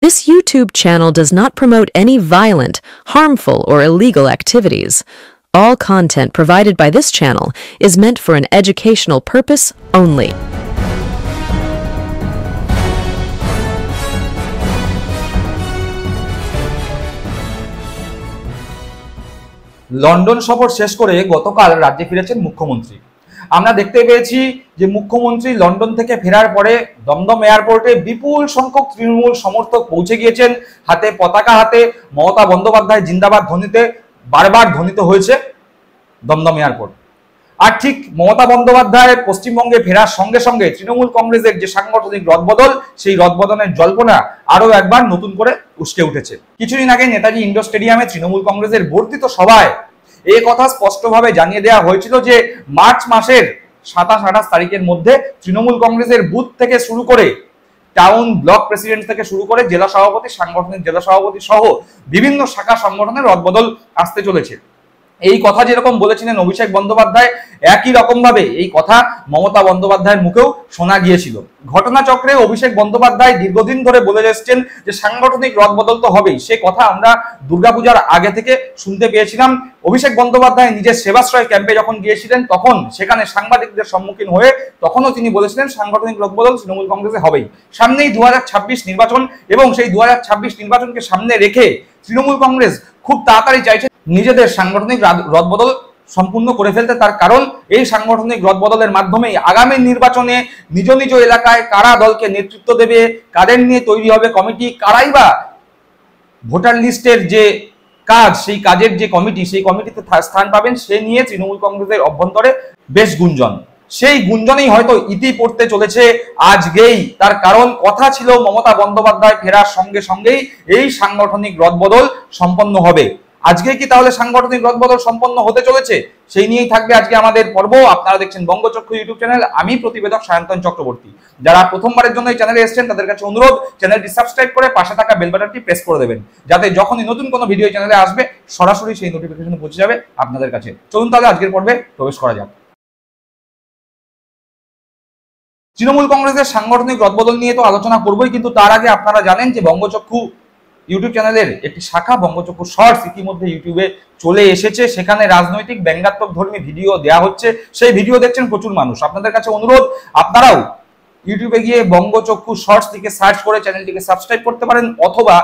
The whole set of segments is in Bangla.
This YouTube channel does not promote any violent, harmful, or illegal activities. All content provided by this channel is meant for an educational purpose only. London সফর শেষ করে গতকাল রাজ্যে ফিরেছেন মুখ্যমন্ত্রী। আমরা দেখতে পেয়েছি যে মুখ্যমন্ত্রী লন্ডন থেকে ফেরার পরে দমদম এয়ারপোর্টে বিপুল সংখ্যক তৃণমূল সমর্থক পৌঁছে গিয়েছেন। হাতে পতাকা হাতে মমতা বন্দ্যোপাধ্যায় জিন্দাবাদ ধ্বনিতে বারবার ধ্বনিত হয়েছে দমদম এয়ারপোর্ট। আর ঠিক মমতা বন্দ্যোপাধ্যায় পশ্চিমবঙ্গে ফেরার সঙ্গে সঙ্গে তৃণমূল কংগ্রেসের যে সাংগঠনিক রদবদল, সেই রদবদলের জল্পনা আরো একবার নতুন করে উস্কে উঠেছে। কিছুদিন আগে নেতাজি ইন্ডোর স্টেডিয়ামে তৃণমূল কংগ্রেসের বর্ধিত সভায় এই কথা স্পষ্টভাবে জানিয়ে দেওয়া হয়েছিল যে মার্চ মাসের 27-28 তারিখের মধ্যে তৃণমূল কংগ্রেসের বুথ থেকে শুরু করে টাউন ব্লক প্রেসিডেন্ট থেকে শুরু করে জেলা সভাপতি, সাংগঠনিক জেলা সভাপতি সহ বিভিন্ন শাখা সংগঠনের রদবদল আসতে চলেছে। এই কথা যেরকম বলেছিলেন অভিষেক বন্দ্যোপাধ্যায়, একই রকম ভাবে এই কথা মমতা বন্দ্যোপাধ্যায়ের মুখেও শোনা গিয়েছিল। ঘটনাচক্রে অভিষেক বন্দ্যোপাধ্যায় দীর্ঘদিন ধরে বলে এসেছেন যে সাংগঠনিক রদবদল তো হবেই, সে কথা আমরা দুর্গাপূজার আগে থেকে শুনতে পেয়েছিলাম। অভিষেক বন্দ্যোপাধ্যায় নিজের সেবাশ্রয় ক্যাম্পে যখন গিয়েছিলেন তখন সেখানে সাংবাদিকদের সম্মুখীন হয়ে তখনও তিনি বলেছিলেন সাংগঠনিক রদবদল তৃণমূল কংগ্রেসে হবেই। সামনেই 2026 নির্বাচন এবং সেই 2026 নির্বাচনকে সামনে রেখে তৃণমূল কংগ্রেস খুব তাড়াতাড়ি চাইছে নিজেদের সাংগঠনিক রদবদল সম্পূর্ণ করে ফেলতে। তার কারণ এই সাংগঠনিক রদবদলের মাধ্যমেই আগামী নির্বাচনে নিজ নিজ এলাকায় কারা দলকে নেতৃত্ব দেবে, কাদের নিয়ে তৈরি হবে কমিটি, কারাই বা ভোটার লিস্টের যে কাজ, সেই কাজের যে কমিটি, সেই কমিটিতে স্থান পাবেন, সে নিয়ে তৃণমূল কংগ্রেসের অভ্যন্তরে বেশ গুঞ্জন। সেই গুঞ্জনেই হয়তো ইতি পড়তে চলেছে আজকেই। তার কারণ কথা ছিল মমতা বন্দ্যোপাধ্যায় ফেরার সঙ্গে সঙ্গেই এই সাংগঠনিক রদবদল সম্পন্ন হবে। আজকে কি তাহলে সাংগঠনিক রদবদল সম্পন্ন হতে চলেছে? সেই নিয়েই থাকবে আজকে আমাদের পর্ব। আপনারা দেখছেন বঙ্গচক্ষু ইউটিউব চ্যানেল, আমি প্রতিবেদক সায়ন্তন চক্রবর্তী। যারা প্রথমবারের জন্য এই চ্যানেলে এসেছেন তাদের কাছে অনুরোধ, চ্যানেলটি সাবস্ক্রাইব করে পাশে থাকা বেল বাটনটি প্রেস করে দেবেন, যাতে যখনই নতুন কোনো ভিডিও চ্যানেলে আসবে সরাসরি সেই নোটিফিকেশন পৌঁছে যাবে আপনাদের কাছে। চলুন তাহলে আজকের পর্বে প্রবেশ করা যাক। তৃণমূল কংগ্রেসের সাংগঠনিক রদবদল নিয়ে তো আলোচনা করবোই, কিন্তু তার আগে আপনারা জানেন যে বঙ্গচক্ষু ইউটিউব চ্যানেলের একটি শাখা বঙ্গচক্ষু শর্টস ইতিমধ্যে ইউটিউবে চলে এসেছে। সেখানে রাজনৈতিক ব্যঙ্গাত্মক ধর্মী ভিডিও দেওয়া হচ্ছে, সেই ভিডিও দেখছেন প্রচুর মানুষ। আপনাদের কাছে অনুরোধ, আপনারাও ইউটিউবে গিয়ে বঙ্গচক্ষু শর্টস লিখে সার্চ করে চ্যানেলটিকে সাবস্ক্রাইব করতে পারেন, অথবা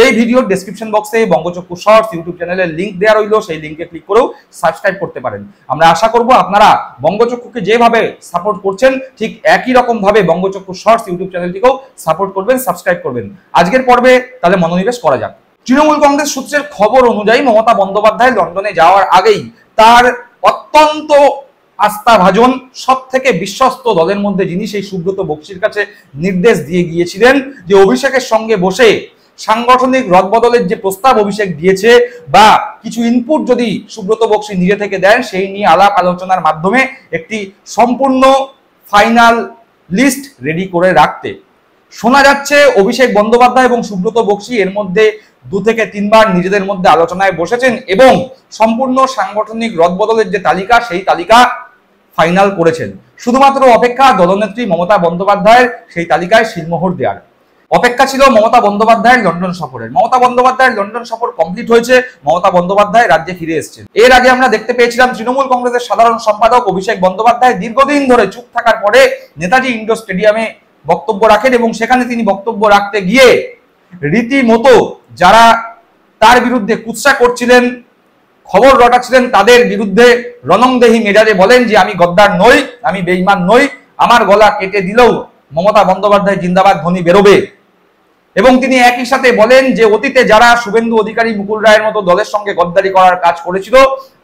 এই ভিডিওর ডেসক্রিপশন বক্সে বঙ্গচক্ষু শর্টস ইউটিউব চ্যানেলের লিংক দেওয়া রইল, সেই লিংকে ক্লিক করেও সাবস্ক্রাইব করতে পারেন। আমরা আশা করব আপনারা বঙ্গচক্ষুকে যেভাবে সাপোর্ট করছেন ঠিক একই রকম ভাবে বঙ্গচক্ষু শর্টস ইউটিউব চ্যানেলটিকেও সাপোর্ট করবেন, সাবস্ক্রাইব করবেন। আজকের পর্বে তাহলে মনোনিবেশ করা যাক। তৃণমূল কংগ্রেস সূত্রের খবর অনুযায়ী মমতা বন্দ্যোপাধ্যায় লন্ডনে যাওয়ার আগেই তার অত্যন্ত আস্থাভাজন সব থেকে বিশ্বস্ত দলের মধ্যে যিনি, সেই সুব্রত বক্সির কাছে নির্দেশ দিয়ে গিয়েছিলেন যে অভিষেকের সঙ্গে বসে সাংগঠনিক রদবদলের যে প্রস্তাব অভিষেক দিয়েছে বা কিছু ইনপুট যদি সুব্রত বক্সি নিজে থেকে দেন, সেই নিয়ে আলাপ আলোচনার মাধ্যমে একটি সম্পূর্ণ ফাইনাল লিস্ট রেডি করে রাখতে। শোনা যাচ্ছে অভিষেক বন্দ্যোপাধ্যায় এবং সুব্রত বক্সি এর মধ্যে 2 থেকে 3 বার নিজেদের মধ্যে আলোচনায় বসেছেন এবং সম্পূর্ণ সাংগঠনিক রদবদলের যে তালিকা, সেই তালিকা ফাইনাল করেছেন। শুধুমাত্র অপেক্ষা দলনেত্রী মমতা বন্দ্যোপাধ্যায়ের সেই তালিকায় সিলমোহর দেওয়ার। অপেক্ষা ছিল মমতা বন্দ্যোপাধ্যায়ের লন্ডন সফরের। মমতা বন্দ্যোপাধ্যায়ের লন্ডন সফর কমপ্লিট হয়েছে, মমতা বন্দ্যোপাধ্যায় রাজ্যে ফিরে এসেছেন। এর আগে আমরা দেখতে পেয়েছিলাম তৃণমূল কংগ্রেসের সাধারণ সম্পাদক অভিষেক বন্দ্যোপাধ্যায় দীর্ঘদিন ধরে চুপ থাকার পরে নেতাজি ইন্ডোর স্টেডিয়ামে বক্তব্য রাখেন এবং সেখানে তিনি বক্তব্য রাখতে গিয়ে রীতিমতো যারা তার বিরুদ্ধে কুৎসা করছিলেন, খবর রটাচ্ছিলেন, তাদের বিরুদ্ধে রণংদেহী মেজাজে বলেন যে আমি গদ্দার নই, আমি বেঈমান নই, আমার গলা কেটে দিলেও মমতা বন্দ্যোপাধ্যায় জিন্দাবাদ ধ্বনি বেরোবে। এবং তিনি একই সাথে বলেন যে অতীতে যারা শুভেন্দু অধিকারী, মুকুল রায়ের মতো দলের সঙ্গে গদ্দারি করার কাজ করেছিল,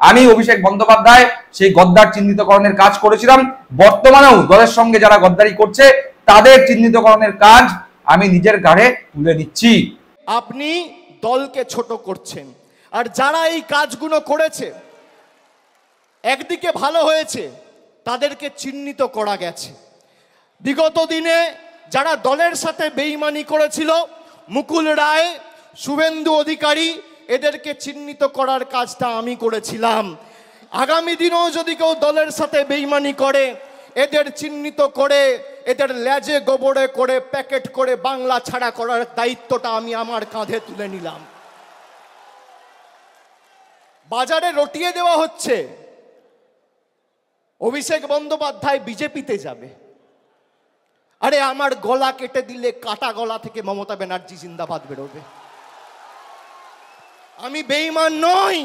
আমি অভিষেক বন্দ্যোপাধ্যায় সেই গদ্দার চিহ্নিতকরণের কাজ করেছিলাম। বর্তমানেও দলের সঙ্গে যারা গদ্দারি করছে তাদের চিহ্নিতকরণের কাজ আমি নিজের ঘাড়ে তুলে নিচ্ছি। আপনি দলকে ছোট করছেন, আর যারা এই কাজগুলো করেছে একদিকে ভালো হয়েছে, তাদেরকে চিহ্নিত করা গেছে। বিগত দিনে যারা দলের সাথে বেঈমানি করেছিল, মুকুল রায়, শুভেন্দু অধিকারী, এদেরকে চিহ্নিত করার কাজটা আমি করেছিলাম। আগামী দিনেও যদি কেউ দলের সাথে বেঈমানি করে, এদের চিহ্নিত করে এদের লেজে গোবরে করে প্যাকেট করে বাংলা ছাড়া করার দায়িত্বটা আমি আমার কাঁধে তুলে নিলাম। বাজারে রটিয়ে দেওয়া হচ্ছে অভিষেক বন্দ্যোপাধ্যায় বিজেপিতে যাবে। আরে আমার গলা কেটে দিলে কাটা গলা থেকে মমতা ব্যানার্জি জিন্দাবাদ বেরোবে। আমি বেঈমান নই।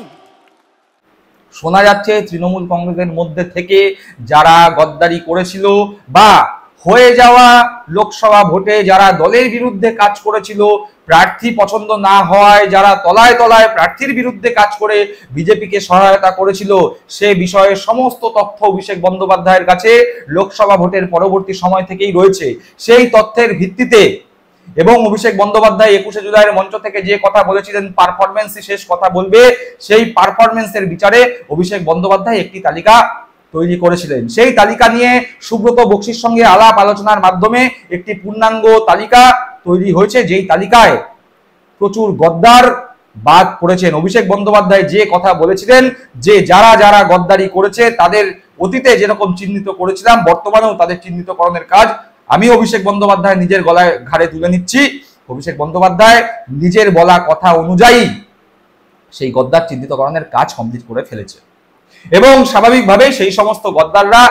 শোনা যাচ্ছে তৃণমূল কংগ্রেসের মধ্যে থেকে যারা গদ্দারি করেছিল বা হয়ে যাওয়া লোকসভা ভোটে যারা দলের বিরুদ্ধে কাজ করেছিল, প্রার্থী পছন্দ না হওয়ায় যারা তলায় তলায় প্রার্থীর বিরুদ্ধে কাজ করে বিজেপিকে সহায়তা করেছিল, সে বিষয়ে সমস্ত তথ্য অভিষেক বন্দ্যোপাধ্যায়ের কাছে লোকসভা ভোটের পরবর্তী সময় থেকেই রয়েছে। সেই তথ্যের ভিত্তিতে এবং অভিষেক বন্দ্যোপাধ্যায় 21শে জুলাইয়ের মঞ্চ থেকে যে কথা বলেছিলেন পারফরমেন্সই শেষ কথা বলবে, সেই পারফরমেন্সের বিচারে অভিষেক বন্দ্যোপাধ্যায় একটি তালিকা তৈরি করেছিলেন। সেই তালিকা নিয়ে সুব্রত বক্সির সঙ্গে আলাপ আলোচনার মাধ্যমে একটি পূর্ণাঙ্গ তালিকা তৈরি হয়েছে, যেই তালিকায় প্রচুর গদ্দার বাদ পড়েছেন। অভিষেক বন্দ্যোপাধ্যায় যে কথা বলেছিলেন যে যারা যারা গদ্দারি করেছে তাদের অতীতে যেরকম চিহ্নিত করেছিলাম, বর্তমানেও তাদের চিহ্নিতকরণের কাজ আমি অভিষেক বন্দ্যোপাধ্যায় নিজের গলায় ঘাড়ে তুলে নিচ্ছি। অভিষেক বন্দ্যোপাধ্যায় নিজের বলা কথা অনুযায়ী সেই গদ্দার চিহ্নিতকরণের কাজ কমপ্লিট করে ফেলেছে এবং স্বাভাবিকভাবেই সেই সমস্ত গদ্দাররা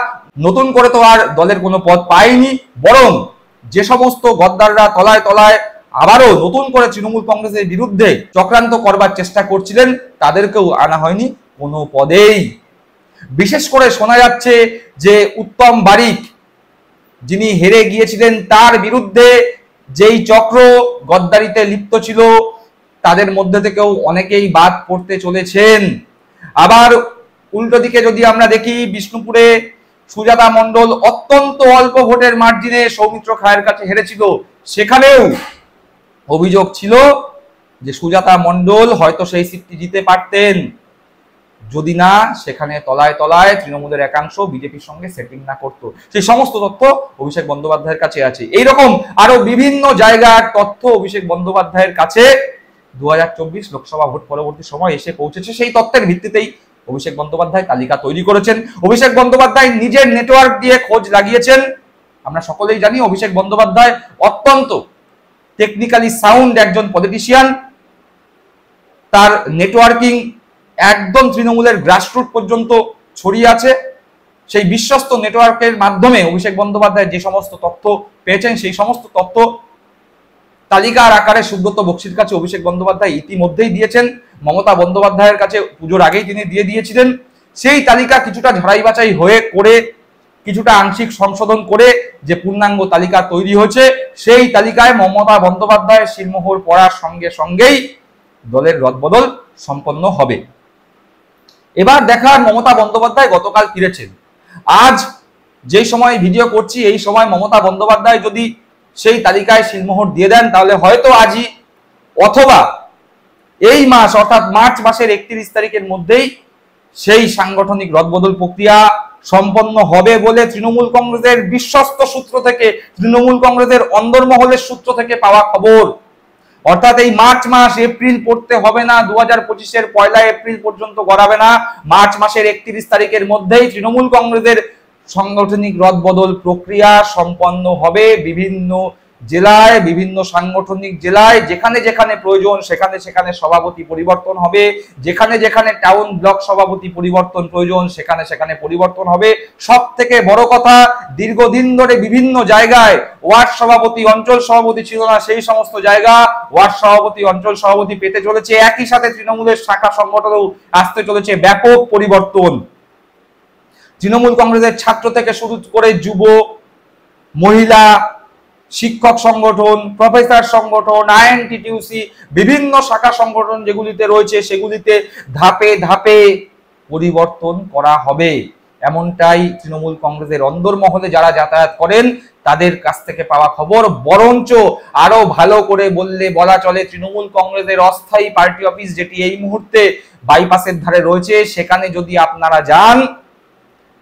নতুন করে তো আর দলের কোনো পদ পায়নি, বরং যে সমস্ত গদ্দাররা তলায় তলায় আবারও নতুন করে তৃণমূল কংগ্রেসের বিরুদ্ধে চক্রান্ত করবার চেষ্টা করছিলেন, তাদেরকেও আনা হয়নি কোনো পদেই। বিশেষ করে শোনা যাচ্ছে যে উত্তম বারিক, যিনি হেরে গিয়েছিলেন, তার বিরুদ্ধে যেই চক্র গদ্দারিতে লিপ্ত ছিল তাদের মধ্যে থেকেও অনেকেই বাদ পড়তে চলেছেন। আবার উল্টো দিকে যদি আমরা দেখি, বিষ্ণুপুরে সুজাতা মণ্ডল অত্যন্ত অল্প ভোটের মার্জিনে সৌমিত্র খায়ের কাছে হেরেছিল, সেখানেও অভিযোগ ছিল যে সুজাতা মণ্ডল হয়তো সেই সিটটি জিতে পারতেন যদি না সেখানে তলায় তলায় তৃণমূলের একাংশ বিজেপির সঙ্গে সেটিং না করতো। সেই সমস্ত তথ্য অভিষেক বন্দ্যোপাধ্যায়ের কাছে আছে। এইরকম আরো বিভিন্ন জায়গার তথ্য অভিষেক বন্দ্যোপাধ্যায়ের কাছে 2024 লোকসভা ভোট পরবর্তী সময় এসে পৌঁছেছে। সেই তথ্যের ভিত্তিতেই অভিষেক বন্দ্যোপাধ্যায় তালিকা তৈরি করেছেন। অভিষেক বন্দ্যোপাধ্যায় নিজের নেটওয়ার্ক দিয়ে খোঁজ লাগিয়েছেন। আমরা সকলেই জানি অভিষেক বন্দ্যোপাধ্যায় অত্যন্ত টেকনিক্যালি সাউন্ড একজন পলিটিশিয়ান। তার নেটওয়ার্কিং একদম তৃণমূলের গ্রাসরুট পর্যন্ত ছড়িয়ে আছে। সেই বিশ্বস্ত নেটওয়ার্কের মাধ্যমে অভিষেক বন্দ্যোপাধ্যায় যে সমস্ত তথ্য পেয়েছেন, সেই সমস্ত তথ্য তালিকার আকারে সুব্রত বক্সির কাছে অভিষেক বন্দ্যোপাধ্যায় ইতিমধ্যেই দিয়েছেন। মমতা বন্দ্যোপাধ্যায়ের কাছে পুজোর আগেই তিনি দিয়ে দিয়েছিলেন। সেই তালিকা কিছুটা ঝাড়াই বাছাই হয়ে করে, কিছুটা আংশিক সংশোধন করে যে পূর্ণাঙ্গ তালিকা তৈরি হয়েছে, সেই তালিকায় মমতা বন্দ্যোপাধ্যায়ের শিলমোহর পড়ার সঙ্গে সঙ্গেই দলের রদবদল সম্পন্ন হবে। এবার দেখার মমতা বন্দ্যোপাধ্যায় গতকাল ফিরেছেন। আজ যেই সময় ভিডিও করছি এই সময় মমতা বন্দ্যোপাধ্যায় যদি সেই তালিকায় শিলমোহর দিয়ে দেন, তাহলে হয়তো আজই অথবা এই মাস অর্থাৎ মার্চ মাসের 31 তারিখের মধ্যেই সেই সাংগঠনিক রদবদল প্রক্রিয়া সম্পন্ন হবে বলে তৃণমূল কংগ্রেসের বিশ্বস্ত সূত্র থেকে, তৃণমূল কংগ্রেসের অন্দরমহলের সূত্র থেকে পাওয়া খবর। অর্থাৎ এই মার্চ মাস, এপ্রিল পড়তে হবে না, 2025-এর 1 এপ্রিল পর্যন্ত গড়াবে না, মার্চ মাসের 31 তারিখের মধ্যেই তৃণমূল কংগ্রেসের সাংগঠনিক রদবদল প্রক্রিয়া সম্পন্ন হবে। বিভিন্ন জেলায়, বিভিন্ন সাংগঠনিক জেলায় যেখানে যেখানে প্রয়োজন সেখানে সেখানে সভাপতি পরিবর্তন হবে, যেখানে যেখানে টাউন ব্লক সভাপতি পরিবর্তন প্রয়োজন সেখানে সেখানে পরিবর্তন হবে। সব থেকে বড় কথা, দীর্ঘদিন ধরে বিভিন্ন জায়গায় ওয়ার্ড সভাপতি, অঞ্চল সভাপতি ছিল না, সেই সমস্ত জায়গা ওয়ার্ড সভাপতি, অঞ্চল সভাপতি পেতে চলেছে। একই সাথে তৃণমূলের শাখা সংগঠনেও আসতে চলেছে ব্যাপক পরিবর্তন। তৃণমূল কংগ্রেসের ছাত্র থেকে শুরু করে যুব, মহিলা, শিক্ষক সংগঠন, প্রফেসর সংগঠন, আইএনটিটিউসি, বিভিন্ন শাখা সংগঠন যেগুলিতে রয়েছে সেগুলিতে ধাপে ধাপে পরিবর্তন করা হবে, এমনটাই তৃণমূল কংগ্রেসের অন্দরমহলে যারা যাতায়াত করেন তাদের কাছ থেকে পাওয়া খবর। বরঞ্চ আরো ভালো করে বলা চলে, তৃণমূল কংগ্রেসের অস্থায়ী পার্টি অফিস যেটি এই মুহূর্তে বাইপাসের ধারে রয়েছে, সেখানে যদি আপনারা যান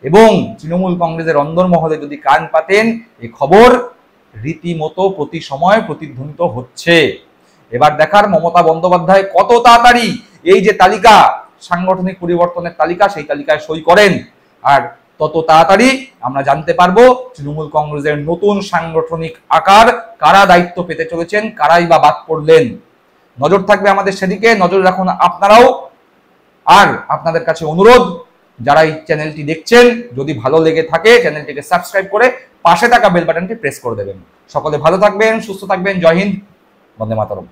এবং তৃণমূল কংগ্রেসের অন্দরমহলে যদি কান পাতেন, এই খবর রীতিমতো প্রতি সময় প্রতিধ্বনিত হচ্ছে। এবার দেখার মমতা বন্দ্যোপাধ্যায় কত তাড়াতাড়ি এই যে তালিকা, সাংগঠনিক পরিবর্তনের তালিকা, সেই তালিকায় সই করেন। আর তত তাড়াতাড়ি আমরা জানতে পারবো তৃণমূল কংগ্রেসের নতুন সাংগঠনিক আকার, কারা দায়িত্ব পেতে চলেছেন, কারাই বা বাদ পড়লেন। নজর থাকবে আমাদের সেদিকে, নজর রাখুন আপনারাও। আর আপনাদের কাছে অনুরোধ, যারা এই চ্যানেলটি দেখছেন, যদি ভালো লেগে থাকে চ্যানেলটিকে সাবস্ক্রাইব করে পাশে থাকা বেল বাটনটি প্রেস করে দেবেন। সকলে ভালো থাকবেন, সুস্থ থাকবেন। জয় হিন্দ, বন্দে মাতরম।